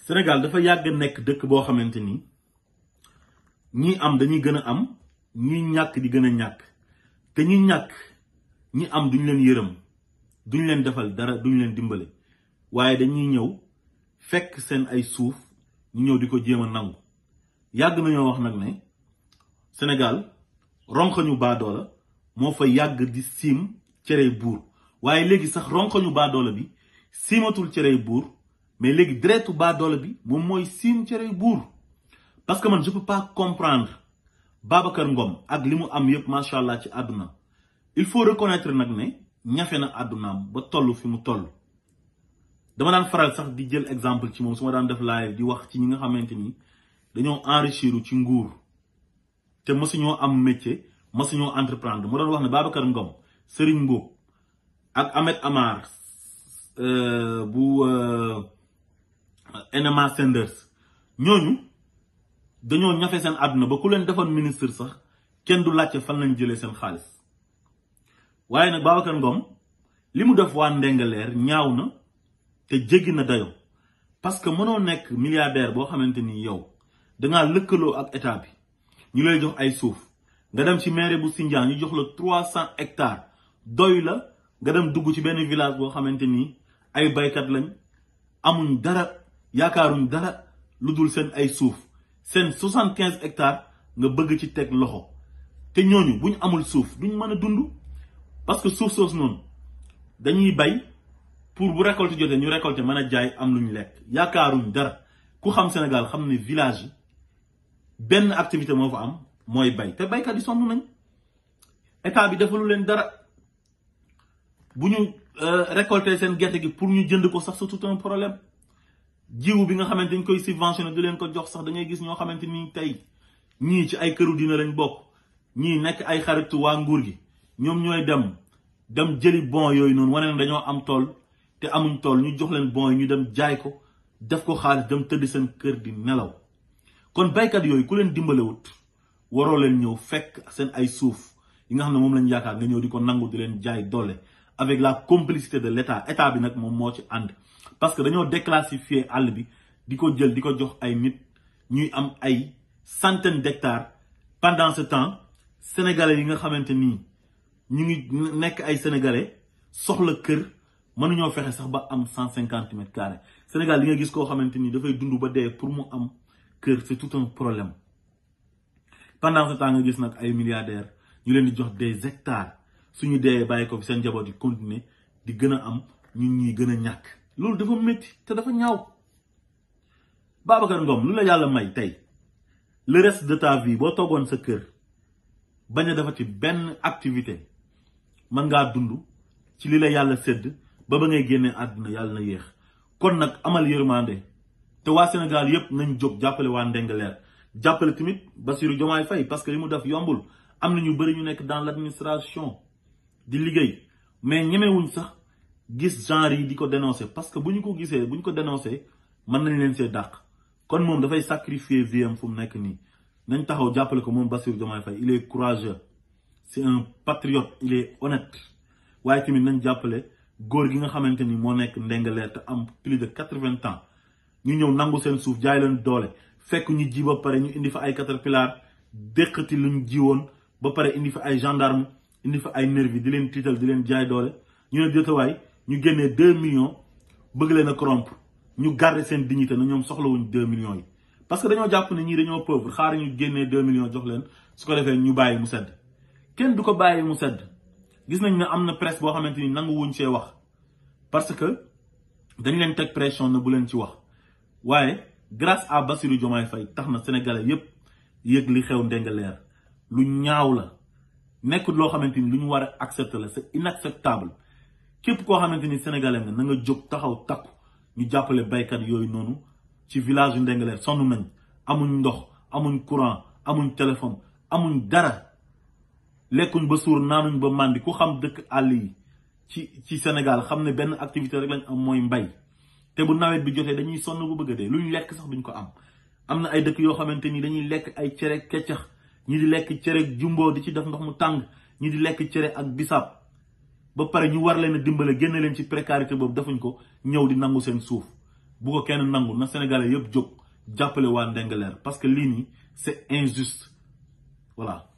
Sénégal dafa yàgg nekk dëkk boo xamante ni ñi am dañuy gën a am ñi ñàkk di gën a ñàkk te ñi ñàkk ñi am duñ leen yërëm duñ leen defal dara duñ leen dimbale waaye dañuy ñëw fekk seen ay suuf ñu ñëw di ko jéem a nangu yàgg nañoo wax nag ne Sénégal ronkoñu baadoola moo fa yàgg di siim cere buur waaye léegi sax ronkoñu baadoola bi siimatul cere buur mais léegi deretu baadoola bi moom mooy siim cere buur parce que man je peux pas comprendre Babacar Ngom ak li mu am yëpp macha allah ci àdduna il faut reconnaître nag ne ñafe na àddunaam ba toll fi mu toll. dama daan faral sax di jël exemple ci moom su ma daan def live di wax ci ñi nga xamante ni dañoo enrichiru ci nguur te mësuñoo am métier mësuñoo entreprendre mu doon wax ne Babacar Ngom Serigne Mboup ak Ahmed Amar bu NMA Sanders ñooñu dañoo ñafe seen àdduna ba ku leen defoon ministre sax kenn du laajte fan lañ jëlee seen xaalis waaye nag Babacar Ngom li mu def waa Ndingler ñaaw na te jéggi na dayo parce que mënoo nekk milliardaire boo xamante ni yow dangaa lëkkaloo ak état bi ñu lay jox ay suuf nga dem ci mairie bu Sindian ñu jox la 300 hectares doy la nga dem dugg ci benn village boo xamante ni ay baykat lañ amuñ dara yaakaaruñ dara lu dul seen ay suuf seen 75 hectares nga bëgg ci teg loxo te ñooñu buñ amul suuf duñ mën a dund parce que suuf soosu noonu dañuy bay pour bu récolte jotee ñu récolter mën a jaay am luñ lekk yaakaaruñ dara ku xam Sénégal xam ne village yi benn activité moo fa am mooy bay te baykat yi sonn nañ état bi defalu leen dara bu ñu récolter seen gerte gi pour ñu jënd ko sax c'est tout un problème jiwu bi nga xamante dañ koy subventionné di leen ko jox sax da ngay gis ñoo xamante ni tey ñii ci ay këru dina lañ bokk ñii nekk ay xaritu waa nguur gi ñoom ñooy dem jëli bon yooyu noonu wane ne dañoo am tool te amuñ tool ñu jox leen bon yi ñu dem jaay ko def ko xaalis dem tëdd seen kër di nelaw kon baykat yooyu ku leen dimbalewut waroo leen ñëw fekk seen ay suuf yi nga xam ne moom lañ yaakaar nga ñëw di ko nangu di leen jaay doole avec la complicité de l'état état bi nag moom moo ci ànd parce que dañoo déclassifier àll bi di ko jël di ko jox ay nit ñuy am ay centaines d'hectares pendant ce temps sénégalais yi nga xamante nii ñu ngi nekk ay sénégalais soxla kër mënuñoo fexe sax ba am 150 mètres carrés Sénégal li nga gis koo xamante ni dafay dund ba dee pour mu am kër c'est tout un problème pendant ce temps nga gis nag ay milliardaires ñu leen di jox des hectares suñu dee bàyyi ko fi seen njaboot yi continuer di gën a am ñun ñuy gën a ñàkk loolu dafa métti te dafa ñaaw Babacar Ngom lu la yàlla may tey le reste de ta vie boo toogoon sa kër bañ a defati benn activité mën ngaa dund ci li la yàlla sédd ba ngay génnee àdduna yàlla na yéex kon nag amal yërmande te waa Sénégal yépp nañ jóg jàppale waa Ndingler jàppale tamit Bassirou Diomaye Faye parce que li mu def yombul am na ñu bëri ñu nekk dans l'administration di liggéey mais ñemewuñ sax gis genre yi di ko dénoncer parce que bu ñu ko gisee bu ñu ko dénoncer mën nañ leen see dàq kon moom dafay sacrifier vie am fu mu nekk nii nañ taxaw jàppale ko moom Bassirou Diomaye Faye il est courageux c'est un patriote il est honnête waaye tamit nañ jàppale góor gi nga xamante ni moo nekk Ndingler te am plus de 80 ans ñu ñëw nangu seen suuf jaay leen doole fekk ñu ji ba pare ñu indi fa ay caterpillar déqati luñ jiwoon ba pare indi fa ay gendarme indi fa ay nervi di leen tiital di leen jaay doole ñu ne déetawaay ñu génnee 2 millions bëgg leen a corrompre ñu garder seen dignité na ñoom soxlawuñ 2 millions yi parce que dañoo jàpp ne ñii dañoo pauvre xaar ñu génnee 2 millions jox leen su ko defee ñu bàyyi mu sedd kenn du ko bàyyi mu sedd gis nañ ne am na presse boo xamante ni nangu wuñ see wax parce que dañ leen teg pression na bu leen ci wax waaye grâce à Bassirou Diomaye Faye tax na sénégalais yépp yëg li xew Ndingler lu ñaaw la nekkul loo xamante ni lu ñu war a accepter la c'est inacceptable képp koo xamante ni sénégalais nga na nga jóg taxaw takku ñu jàppale baykat yooyu noonu ci village yu Ndingler sonn nañ amuñ ndox amuñ courant amuñ téléphone amuñ dara lekkuñ ba suur naanuñ ba màndi ku xam dëkk àll yi ci Sénégal xam ne benn activité rek lañ am mooy mbay te bu nawet bi jotee dañuy sonn bu bëgg a dee luñ lekk sax duñ ko am na ay dëkk yoo xamante ni dañuy lekk ay cere keccax ñi di lekk cere jumbo di ci def ndox mu tàng ñi di lekk cere ak bisaab ba pare ñu war leen a dimbale génne leen ci précarité boobu defuñ ko ñëw di nangu seen suuf bu ko kenn nangu na sénégalais yëpp jóg jàppale waa Ndingler parce que lii nii c'est injuste voilà.